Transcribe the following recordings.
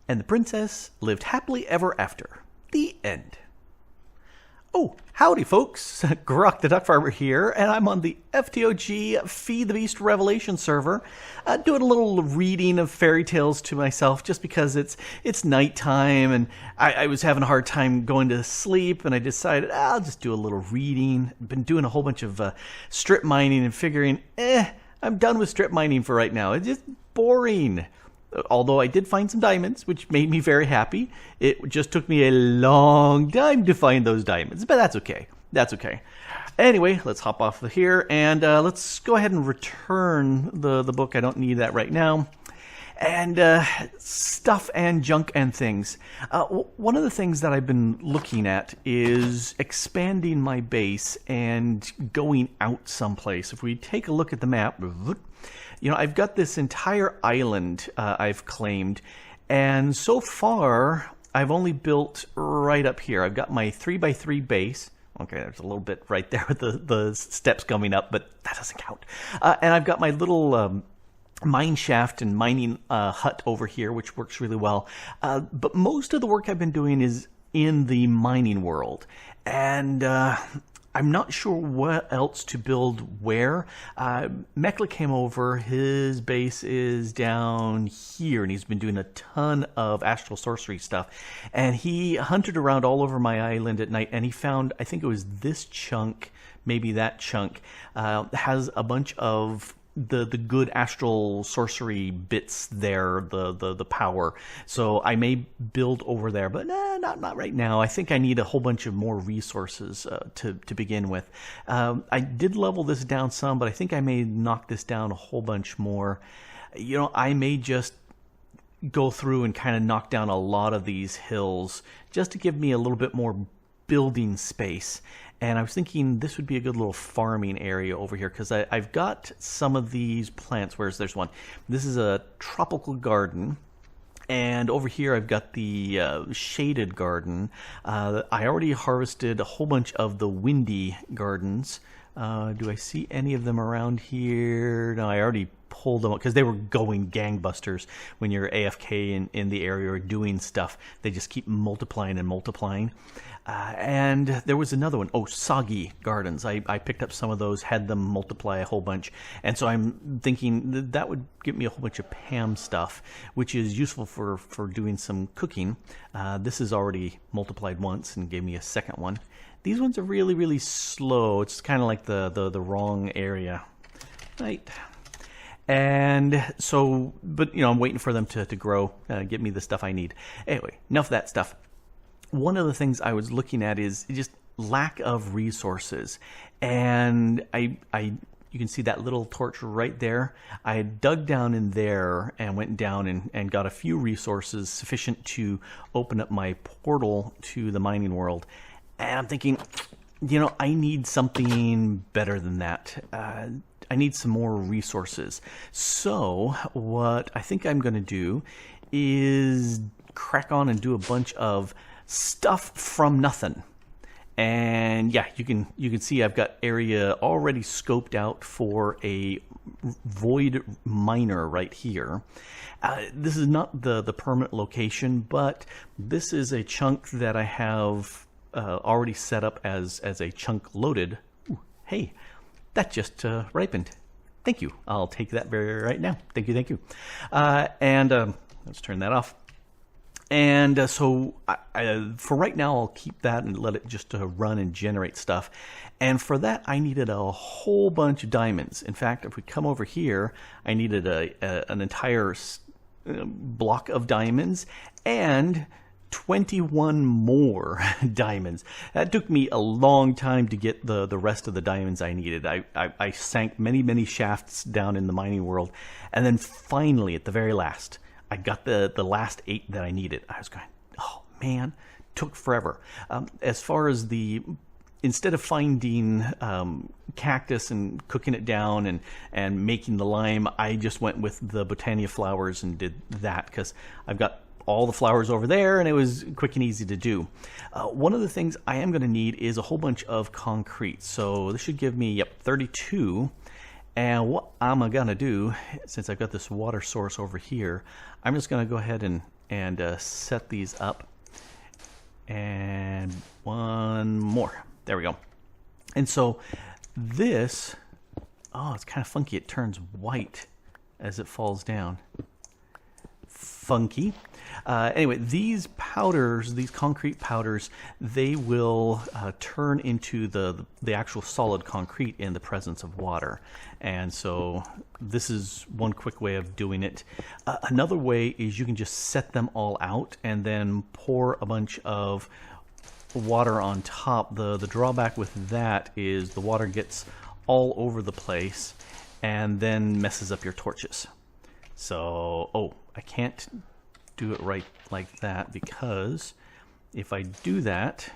and the princess lived happily ever after. The end. Oh, howdy folks, Grok the DuckFarmer here, and I'm on the FTOG Feed the Beast Revelation server, doing a little reading of fairy tales to myself just because it's nighttime and I was having a hard time going to sleep, and I decided I'll just do a little reading. I've been doing a whole bunch of strip mining and figuring, I'm done with strip mining for right now. It's just boring. Although I did find some diamonds, which made me very happy. It just took me a long time to find those diamonds, but that's okay. That's okay. Anyway, let's hop off of here, and let's go ahead and return the book. I don't need that right now. And stuff and junk and things. One of the things that I've been looking at is expanding my base and going out someplace. If we take a look at the map, you know, I've got this entire island I've claimed, and so far I've only built right up here. I've got my 3x3 base. Okay, there's a little bit right there with the steps coming up, but that doesn't count. And I've got my little mine shaft and mining hut over here, which works really well. But most of the work I've been doing is in the mining world, and I'm not sure what else to build where. Mekla came over. His base is down here, and he's been doing a ton of astral sorcery stuff. And he hunted around all over my island at night, and he found, I think it was this chunk, maybe that chunk, has a bunch of the good astral sorcery bits there, the power. So I may build over there, but not right now. I think I need a whole bunch of more resources to begin with. I did level this down some, but I think I may knock this down a whole bunch more. You know, I may just go through and kind of knock down a lot of these hills just to give me a little bit more building space. And I was thinking this would be a good little farming area over here, because I've got some of these plants. There's one. This is a tropical garden. And over here I've got the shaded garden. I already harvested a whole bunch of the windy gardens. Do I see any of them around here? No, I already pulled them up because they were going gangbusters when you're AFK in the area or doing stuff. They just keep multiplying and multiplying. And there was another one. Oh, soggy gardens. I picked up some of those, had them multiply a whole bunch. And so I'm thinking that would give me a whole bunch of Pam stuff, which is useful for doing some cooking. This is already multiplied once and gave me a second one. These ones are really, really slow. It's kind of like the wrong area. Right. And so, but, you know, I'm waiting for them to grow, get me the stuff I need. Anyway, enough of that stuff. One of the things I was looking at is just lack of resources. And you can see that little torch right there. I dug down in there and went down and got a few resources sufficient to open up my portal to the mining world. And I'm thinking, you know, I need something better than that. I need some more resources. So what I think I'm going to do is crack on and do a bunch of stuff from nothing. And yeah, you can see I've got area already scoped out for a void miner right here. This is not the permanent location, but this is a chunk that I have already set up as a chunk loaded. Ooh, hey, that just ripened. Thank you. I'll take that right now. Thank you. And let's turn that off. And so for right now, I'll keep that and let it just run and generate stuff. And for that, I needed a whole bunch of diamonds. In fact, if we come over here, I needed an entire block of diamonds and 21 more diamonds. That took me a long time to get the rest of the diamonds I needed. I sank many shafts down in the mining world. And then finally, at the very last, I got the last 8 that I needed. I was going, oh man, took forever. As far as instead of finding cactus and cooking it down and making the lime, I just went with the Botania flowers and did that because I've got all the flowers over there and it was quick and easy to do. One of the things I am going to need is a whole bunch of concrete. So this should give me, 32. And what I'm going to do, since I've got this water source over here, I'm just going to go ahead and and set these up. And one more. There we go. And so this, oh, it's kind of funky. It turns white as it falls down. Funky. Anyway, these powders, these concrete powders, they will turn into the actual solid concrete in the presence of water. And so this is one quick way of doing it. Another way is you can just set them all out and then pour a bunch of water on top. The drawback with that is the water gets all over the place and then messes up your torches. So, oh, I can't do it right like that, because if I do that,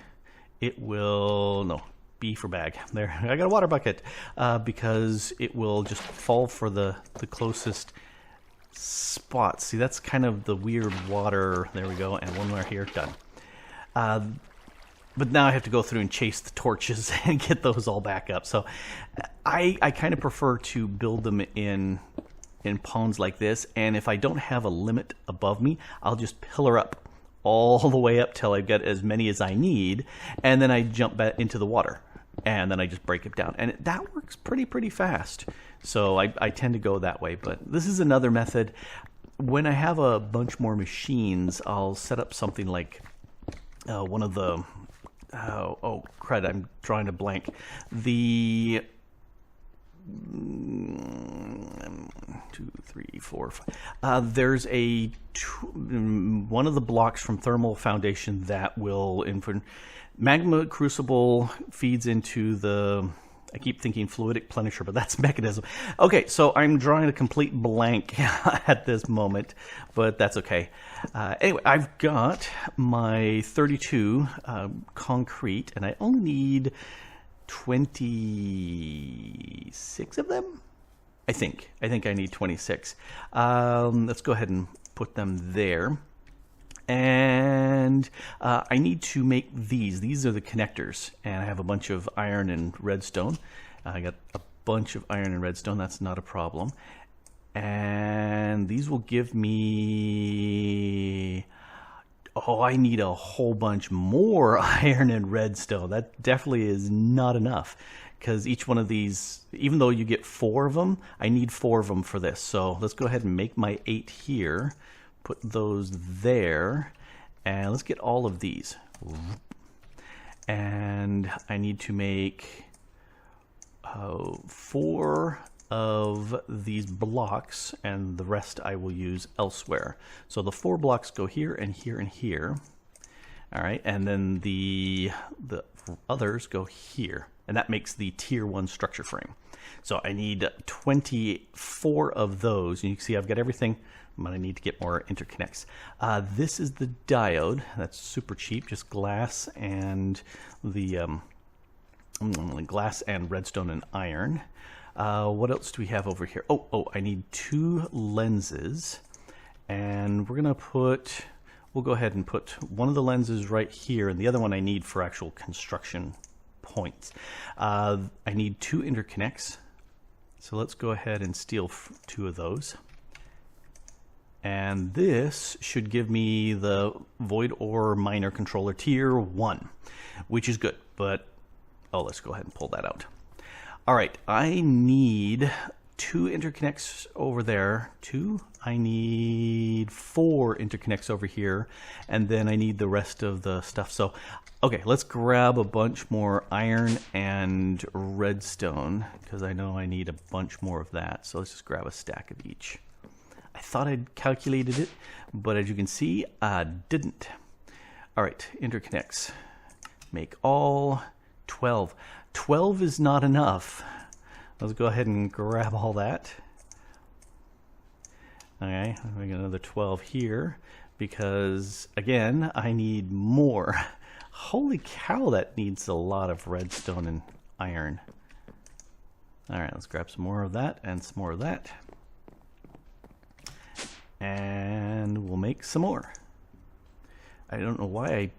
it will, no, B for bag. There, I got a water bucket, because it will just fall for the closest spot. See, that's kind of the weird water. There we go, and one more here, done. But now I have to go through and chase the torches and get those all back up. So I kind of prefer to build them in ponds like this, and if I don't have a limit above me, I'll just pillar up all the way up till I get as many as I need, and then I jump back into the water, and then I just break it down, and that works pretty fast. So I tend to go that way. But this is another method. When I have a bunch more machines, I'll set up something like one of the oh crud, I'm drawing a blank. The 2, 3, 4, 5. There's one of the blocks from Thermal Foundation that will magma crucible feeds into the, I keep thinking fluidic plenisher, but that's mechanism. Okay, so I'm drawing a complete blank at this moment, but that's okay. Anyway, I've got my 32 concrete, and I only need 26 of them. I think I need 26. Let's go ahead and put them there. And I need to make these. These are the connectors, and I have a bunch of iron and redstone. I got a bunch of iron and redstone. That's not a problem. And these will give me, oh, I need a whole bunch more iron and redstone. That definitely is not enough, because each one of these, even though you get 4 of them, I need 4 of them for this. So let's go ahead and make my 8 here, put those there, and let's get all of these. And I need to make 4 of these blocks, and the rest I will use elsewhere. So the 4 blocks go here and here and here. All right, and then the others go here, and that makes the tier 1 structure frame. So I need 24 of those, and you can see I've got everything, but I need to get more interconnects. This is the diode. That's super cheap, just glass and the glass and redstone and iron. What else do we have over here? Oh, I need 2 lenses, and we'll go ahead and put one of the lenses right here, and the other one I need for actual construction points. I need 2 interconnects, so let's go ahead and steal 2 of those. And this should give me the Void Ore Miner Controller Tier 1, which is good, but let's go ahead and pull that out. All right, I need 2 interconnects over there. 2. I need 4 interconnects over here, and then I need the rest of the stuff. So, okay, let's grab a bunch more iron and redstone, because I know I need a bunch more of that. So let's just grab a stack of each. I thought I'd calculated it, but as you can see, I didn't. All right, interconnects. Make all 12. 12 is not enough. Let's go ahead and grab all that. Okay, we got another 12 here, because again, I need more. Holy cow, that needs a lot of redstone and iron. All right, let's grab some more of that and some more of that. And we'll make some more. I don't know why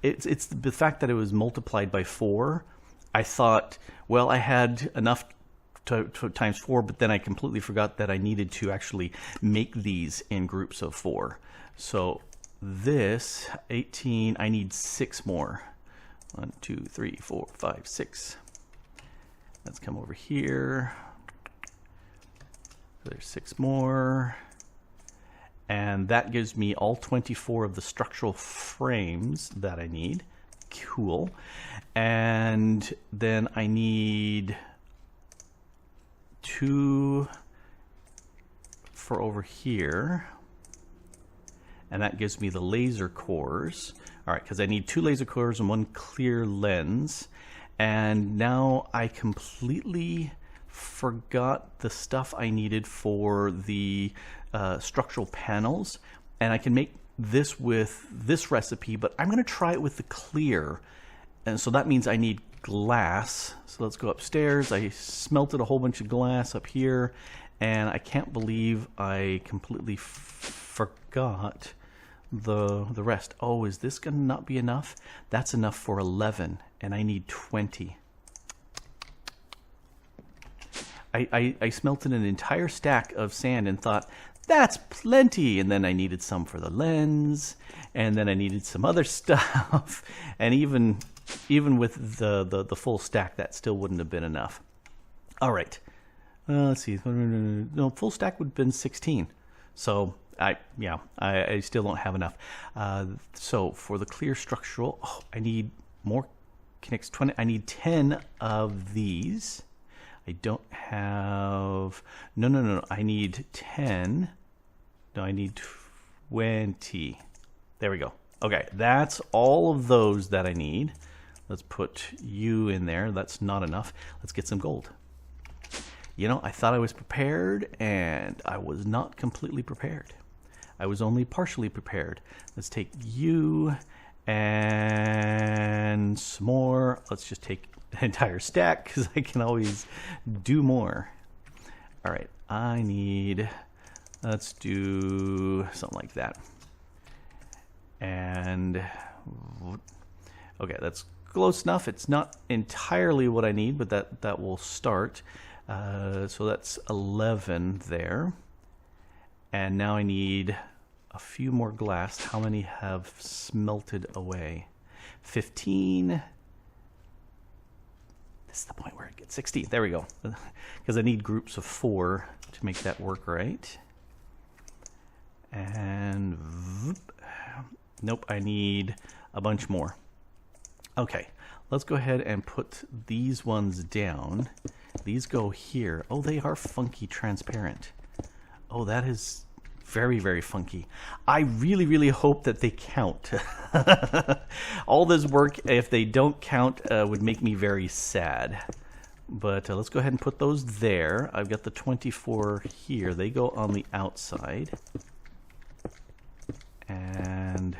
it's the fact that it was multiplied by 4. I thought, well, I had enough times 4, but then I completely forgot that I needed to actually make these in groups of 4. So this 18, I need 6 more. 1, 2, 3, 4, 5, 6. Let's come over here. There's 6 more. And that gives me all 24 of the structural frames that I need. Cool. And then I need 2 for over here. And that gives me the laser cores. All right, because I need 2 laser cores and 1 clear lens. And now I completely forgot the stuff I needed for the structural panels. And I can make this with this recipe, but I'm going to try it with the clear. And so that means I need glass. So let's go upstairs. I smelted a whole bunch of glass up here. And I can't believe I completely forgot the rest. Oh, is this gonna not be enough? That's enough for 11, and I need 20. I smelted an entire stack of sand and thought, that's plenty, and then I needed some for the lens, and then I needed some other stuff, and even with the full stack, that still wouldn't have been enough. All right, let's see, no, full stack would have been 16, so I still don't have enough. So for the clear structural, I need more Kinects 20. I need 10 of these. I don't have, no, I need 10. No, I need 20. There we go. Okay, that's all of those that I need. Let's put you in there. That's not enough. Let's get some gold. You know, I thought I was prepared, and I was not completely prepared. I was only partially prepared. Let's take you and some more. Let's just take an entire stack because I can always do more. All right, I need, let's do something like that. And okay, that's close enough. It's not entirely what I need, but that will start. So that's 11 there. And now I need a few more glass. How many have smelted away? 15. This is the point where it gets 16. There we go. Because I need groups of 4 to make that work right. And nope, I need a bunch more. Okay, let's go ahead and put these ones down. These go here. Oh, they are funky transparent. Oh, that is very, very funky. I really, really hope that they count. All this work, if they don't count, would make me very sad. But let's go ahead and put those there. I've got the 24 here. They go on the outside. And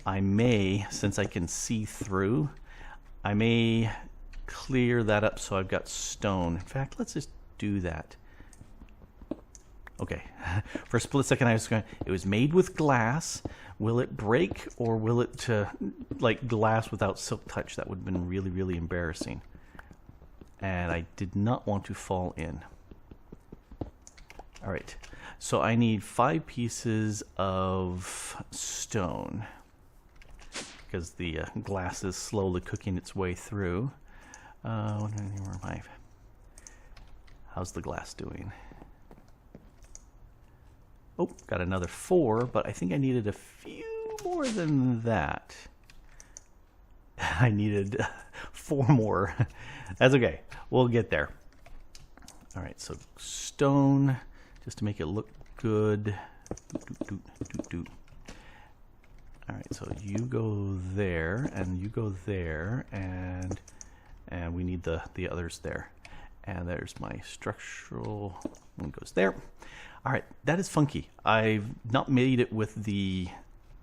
I may, since I can see through, I may clear that up so I've got stone. In fact, let's just do that. Okay, for a split second I was going, it was made with glass. Will it break, or will it like glass without silk touch? That would have been really, really embarrassing. And I did not want to fall in. All right, so I need 5 pieces of stone because the glass is slowly cooking its way through. Where am I? How's the glass doing? Oh, got another 4, but I think I needed a few more than that. I needed 4 more. That's okay. We'll get there. All right, so stone, just to make it look good. All right, so you go there, and you go there, and we need the others there. And there's my structural one, goes there. All right, that is funky. I've not made it with the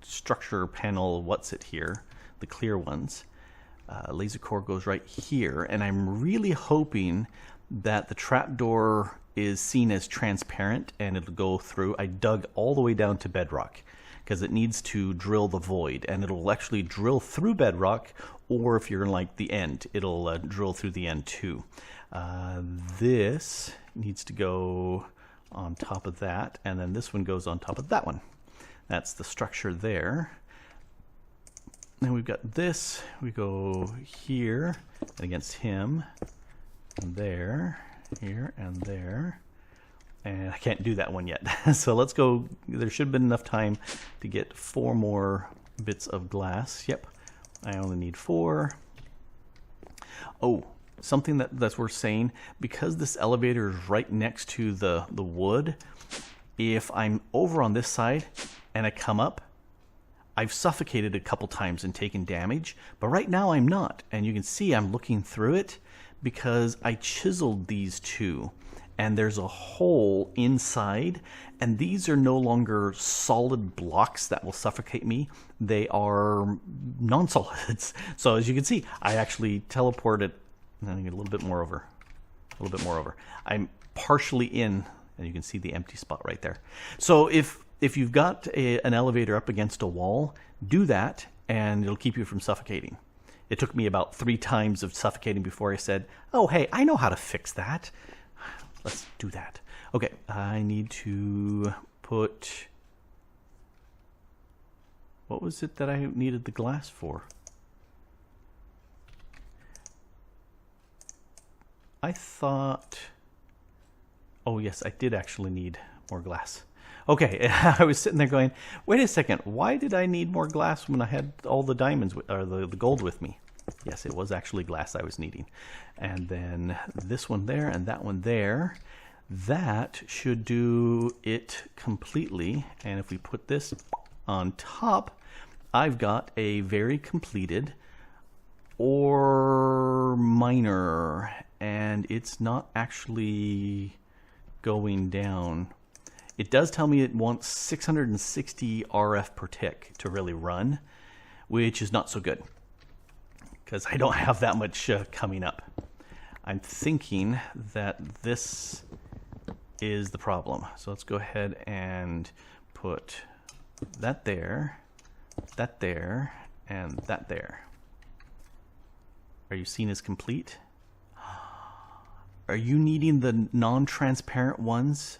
structure panel, what's it here, the clear ones. Laser core goes right here, and I'm really hoping that the trapdoor is seen as transparent and it'll go through. I dug all the way down to bedrock because it needs to drill the void, and it'll actually drill through bedrock, or if you're in like the end, it'll drill through the end too. This needs to go on top of that, and then this one goes on top of that one. That's the structure there. Then we've got this. We go here and against him, and there, here, and there. And I can't do that one yet. So let's go. There should have been enough time to get 4 more bits of glass. Yep, I only need 4. Oh, something that's worth saying, because this elevator is right next to the wood, if I'm over on this side and I come up, I've suffocated a couple times and taken damage, but right now I'm not. And you can see I'm looking through it because I chiseled these two, and there's a hole inside, and these are no longer solid blocks that will suffocate me. They are non-solids. So as you can see, I actually teleported. I'm get a little bit more over. A little bit more over. I'm partially in, and you can see the empty spot right there. So if you've got an elevator up against a wall, do that, and it'll keep you from suffocating. It took me about 3 times of suffocating before I said, oh, hey, I know how to fix that. Let's do that. Okay, I need to put... What was it that I needed the glass for? I thought... Oh, yes, I did actually need more glass. Okay, I was sitting there going, wait a second, why did I need more glass when I had all the diamonds, or the gold with me? Yes, it was actually glass I was needing. And then this one there and that one there. That should do it completely. And if we put this on top, I've got a very completed ore miner. And it's not actually going down. It does tell me it wants 660 RF per tick to really run, which is not so good because I don't have that much coming up. I'm thinking that this is the problem. So let's go ahead and put that there, and that there. Are you seen as complete? Are you needing the non-transparent ones?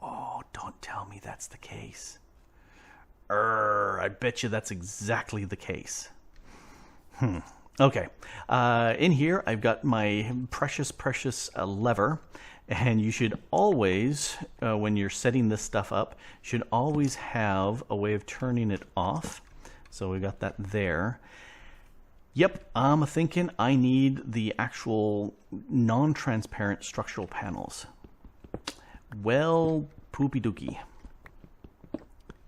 Oh, don't tell me that's the case. I bet you that's exactly the case. Okay. In here, I've got my precious lever. And you should always, when you're setting this stuff up, should always have a way of turning it off. So we got that there. Yep, I'm thinking I need the actual non-transparent structural panels. Well, poopy dookie.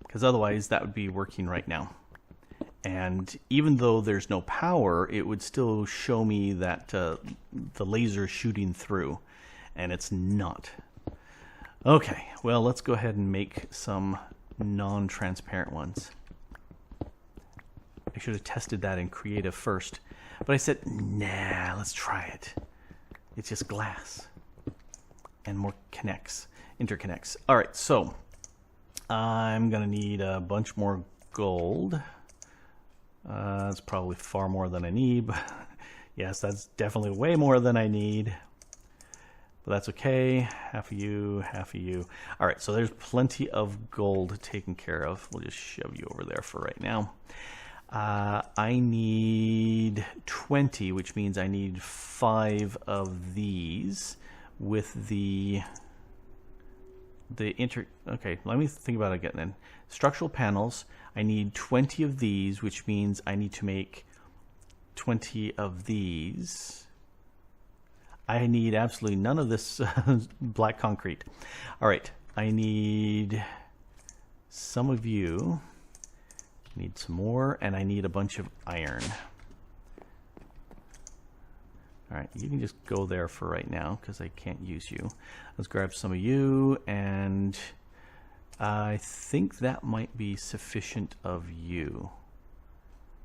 Because otherwise that would be working right now. And even though there's no power, it would still show me that the laser is shooting through. And it's not. Okay, well, let's go ahead and make some non-transparent ones. I should have tested that in creative first. But I said, nah, let's try it. It's just glass. And more interconnects. All right, so I'm going to need a bunch more gold. That's probably far more than I need. But yes, that's definitely way more than I need. But that's okay. Half of you, half of you. All right, so there's plenty of gold taken care of. We'll just shove you over there for right now. I need 20, which means I need 5 of these with the okay, let me think about it again then. Structural panels, I need 20 of these, which means I need to make 20 of these. I need absolutely none of this black concrete. All right, I need some of you. Need some more, and I need a bunch of iron. All right, you can just go there for right now because I can't use you. Let's grab some of you, and I think that might be sufficient of you.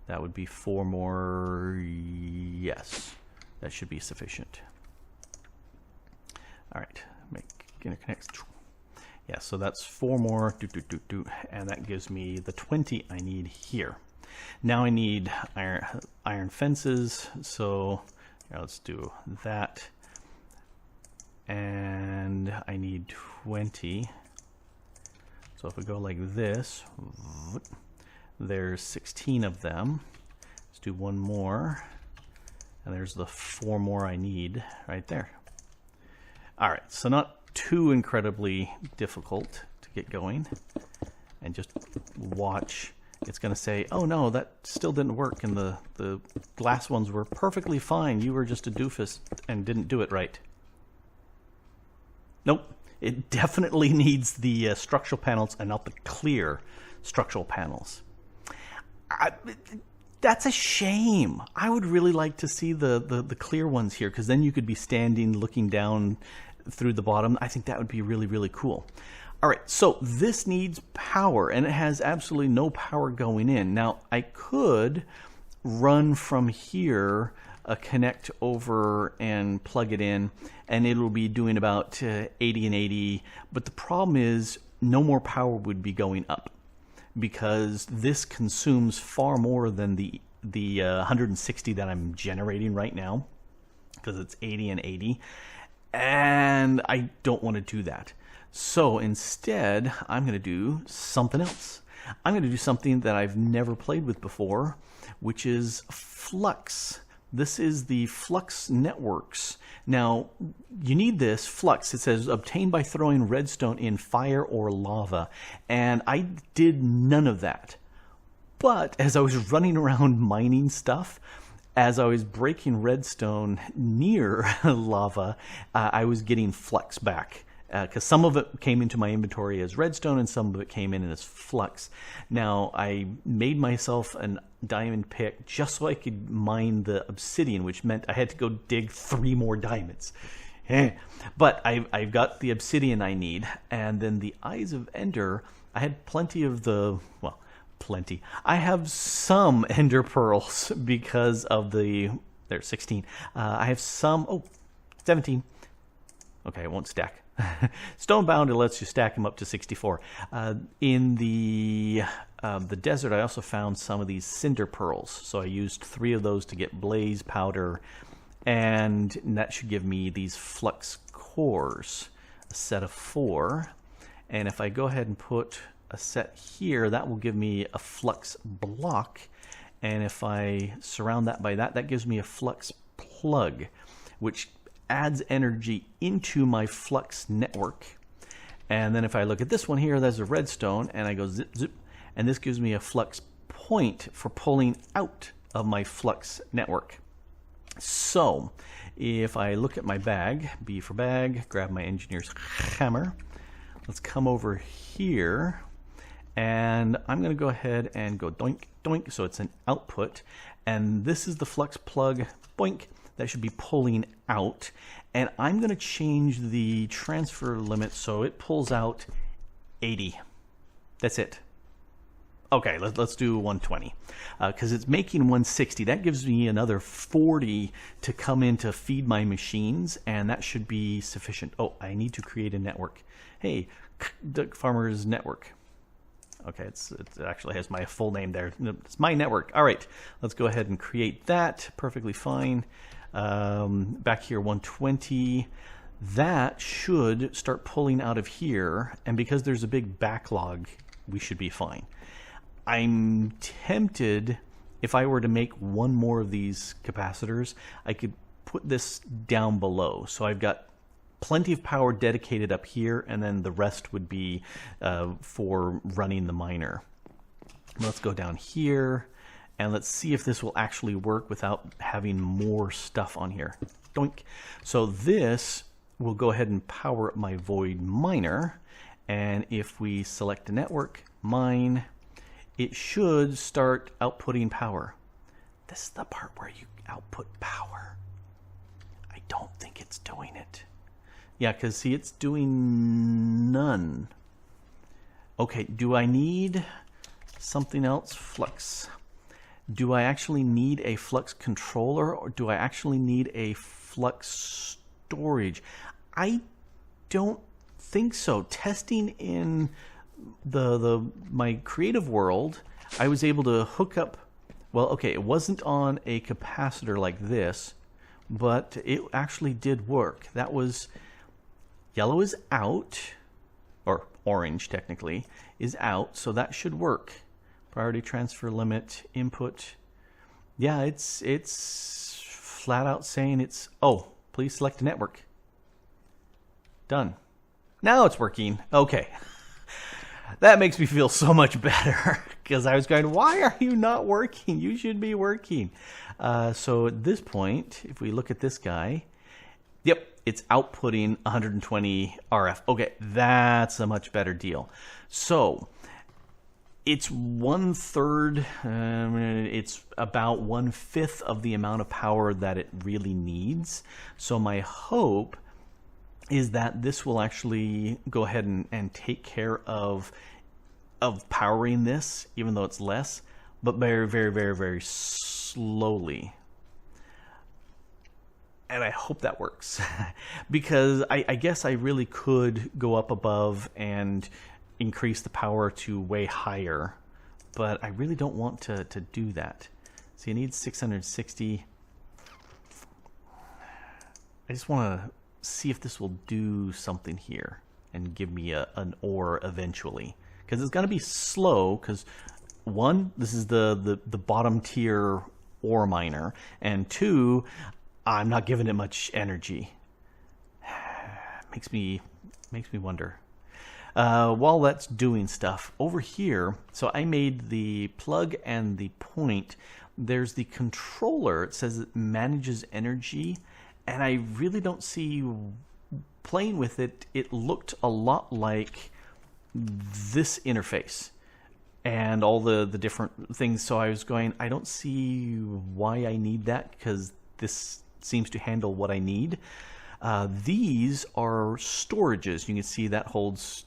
That would be 4 more. Yes, that should be sufficient. All right, make interconnects. Yeah, so that's 4 more, and that gives me the 20 I need here. Now I need iron fences, so here, let's do that. And I need 20 So if we go like this, there's 16 of them. Let's do one more. And there's the 4 more I need right there. All right, so not too incredibly difficult to get going. And just watch. It's going to say, oh no, that still didn't work, and the glass ones were perfectly fine. You were just a doofus and didn't do it right. Nope. It definitely needs the structural panels and not the clear structural panels. That's a shame. I would really like to see the clear ones here, because then you could be standing looking down through the bottom. I think that would be really, really cool. All right, so this needs power, and it has absolutely no power going in. Now, I could run from here, connect over and plug it in, and it'll be doing about 80 and 80, but the problem is no more power would be going up, because this consumes far more than the 160 that I'm generating right now, because it's 80 and 80, and I don't want to do that. So instead, I'm going to do something else. I'm going to do something that I've never played with before, which is Flux. This is the Flux Networks. Now, you need this Flux. It says obtained by throwing redstone in fire or lava. And I did none of that. But as I was running around mining stuff, as I was breaking redstone near lava, I was getting Flux back. Because some of it came into my inventory as redstone and some of it came in as flux. Now, I made myself a diamond pick just so I could mine the obsidian, which meant I had to go dig 3 more diamonds. But I've got the obsidian I need, and then the Eyes of Ender, I had plenty of the, well, plenty. I have some Ender Pearls because of the, there's 16. I have some, oh, 17. Okay, it won't stack. Stonebound, it lets you stack them up to 64. In the desert, I also found some of these cinder pearls. So I used 3 of those to get blaze powder, and that should give me these flux cores, a set of 4. And if I go ahead and put a set here, that will give me a flux block. And if I surround that by that, that gives me a flux plug, which adds energy into my flux network. And then if I look at this one here, there's a redstone, and I go zip, zip, and this gives me a flux point for pulling out of my flux network. So if I look at my bag, B for bag, grab my engineer's hammer, let's come over here, and I'm going to go ahead and go doink, doink, so it's an output, and this is the flux plug, boink, that should be pulling out, and I'm going to change the transfer limit so it pulls out 80. That's it. Okay, let's do 120 because it's making 160. That gives me another 40 to come in to feed my machines, and that should be sufficient. Oh, I need to create a network. Hey, DuckFarmer's network. Okay, it actually has my full name there. It's my network. All right, let's go ahead and create that. Perfectly fine. Back here, 120. That should start pulling out of here, and because there's a big backlog, we should be fine. I'm tempted, if I were to make one more of these capacitors, I could put this down below. So I've got plenty of power dedicated up here, and then the rest would be for running the miner. Let's go down here, and let's see if this will actually work without having more stuff on here. Doink. So this will go ahead and power up my void miner, and if we select a network, mine, it should start outputting power. This is the part where you output power. I don't think it's doing it. Yeah, because see, it's doing none. Okay, do I need something else? Flux. Do I actually need a flux controller, or do I actually need a flux storage? don't think so. Testing in my creative world, I was able to hook up, well, okay, it wasn't on a capacitor like this, but it actually did work. That was, yellow is out, or orange technically, is out, so that should work. Priority transfer limit, input. Yeah, it's flat out saying it's, oh, please select a network. Done. Now it's working. Okay. That makes me feel so much better because I was going, why are you not working? You should be working. So at this point, if we look at this guy, yep, it's outputting 120 RF. Okay, that's a much better deal. So it's 1/3, it's about 1/5 of the amount of power that it really needs. So my hope is that this will actually go ahead and take care of powering this, even though it's less, but very, very, very, very slowly. And I hope that works because I guess I really could go up above and increase the power to way higher, but I really don't want to do that. So you need 660. I just want to see if this will do something here and give me an ore eventually, because it's going to be slow because one, this is the bottom tier ore miner, and two, I'm not giving it much energy. Makes me wonder. While that's doing stuff over here, so I made the plug and the point. There's the controller. It says it manages energy, and I really don't see, playing with it, it looked a lot like this interface and all the different things. So I was going, I don't see why I need that because this seems to handle what I need. These are storages. You can see that holds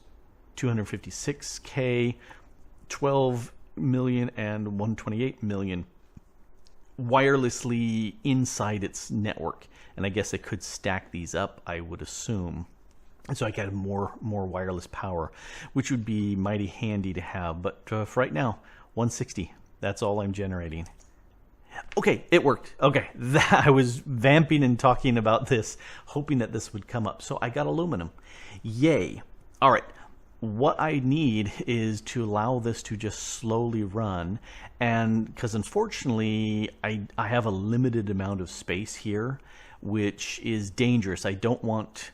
256K, 12 million, and 128 million wirelessly inside its network. And I guess I could stack these up, I would assume. And so I got more wireless power, which would be mighty handy to have. But for right now, 160. That's all I'm generating. Okay, it worked. Okay, I was vamping and talking about this, hoping that this would come up. So I got aluminum. Yay. All right. What I need is to allow this to just slowly run, and because unfortunately I have a limited amount of space here, which is dangerous. I don't want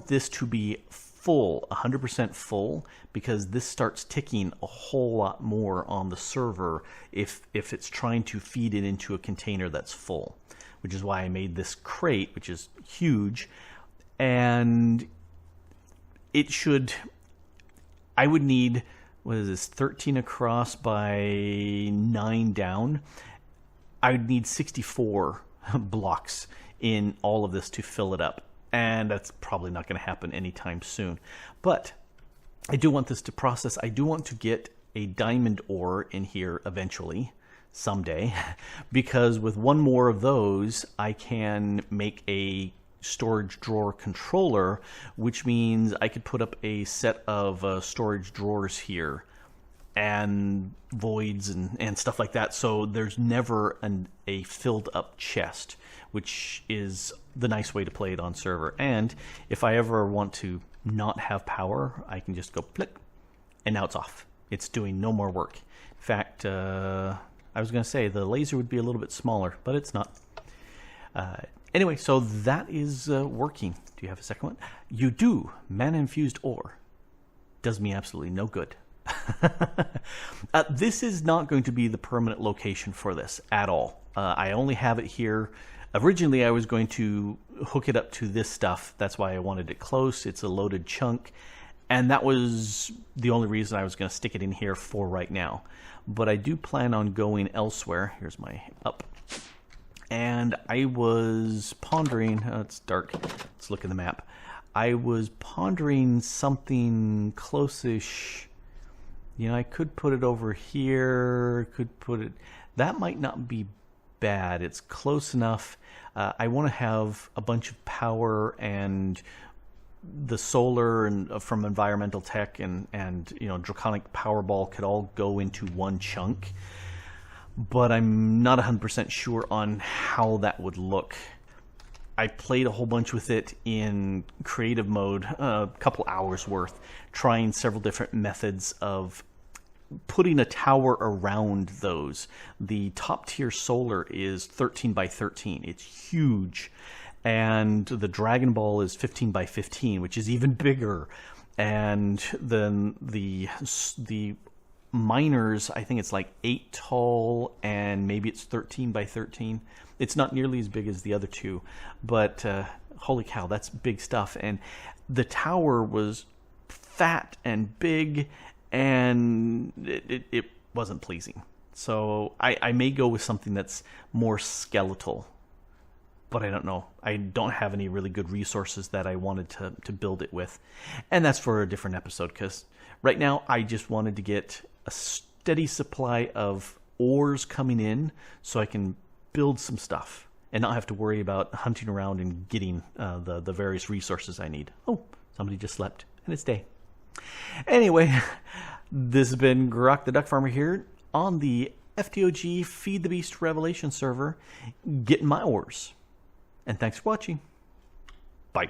this to be full, 100% full, because this starts ticking a whole lot more on the server if it's trying to feed it into a container that's full, which is why I made this crate, which is huge. And it should, I would need, what is this, 13 across by 9 down. I would need 64 blocks in all of this to fill it up. And that's probably not going to happen anytime soon. But I do want this to process. I do want to get a diamond ore in here eventually, someday, because with one more of those, I can make a storage drawer controller, which means I could put up a set of storage drawers here and voids and stuff like that, so there's never a filled up chest, which is the nice way to play it on server. And if I ever want to not have power, I can just go click, and now it's off. It's doing no more work. In fact, I was going to say the laser would be a little bit smaller, but it's not. Anyway, so that is working. Do you have a second one? You do. Mana-infused ore. Does me absolutely no good. This is not going to be the permanent location for this at all. I only have it here. Originally, I was going to hook it up to this stuff. That's why I wanted it close. It's a loaded chunk. And that was the only reason I was going to stick it in here for right now. But I do plan on going elsewhere. Here's my up. And I was pondering, it's dark, let's look at the map. I was pondering something close-ish. You know, I could put it over here, could put it, that might not be bad. It's close enough. I want to have a bunch of power, and the solar and from environmental tech and you know, draconic powerball could all go into one chunk. But I'm not 100% sure on how that would look. I played a whole bunch with it in creative mode, a couple hours worth, trying several different methods of putting a tower around those. The top tier solar is 13 by 13. It's huge. And the Dragon Ball is 15 by 15, which is even bigger. And then the miners, I think it's like 8 tall, and maybe it's 13 by 13. It's not nearly as big as the other two, but holy cow, that's big stuff. And the tower was fat and big, and it wasn't pleasing. So I may go with something that's more skeletal, but I don't know. I don't have any really good resources that I wanted to build it with. And that's for a different episode, because right now I just wanted to get a steady supply of ores coming in so I can build some stuff and not have to worry about hunting around and getting the various resources I need. Oh, somebody just slept, and it's day. Anyway, this has been Grok the DuckFarmer here on the FTOG Feed the Beast Revelation server, getting my ores. And thanks for watching. Bye.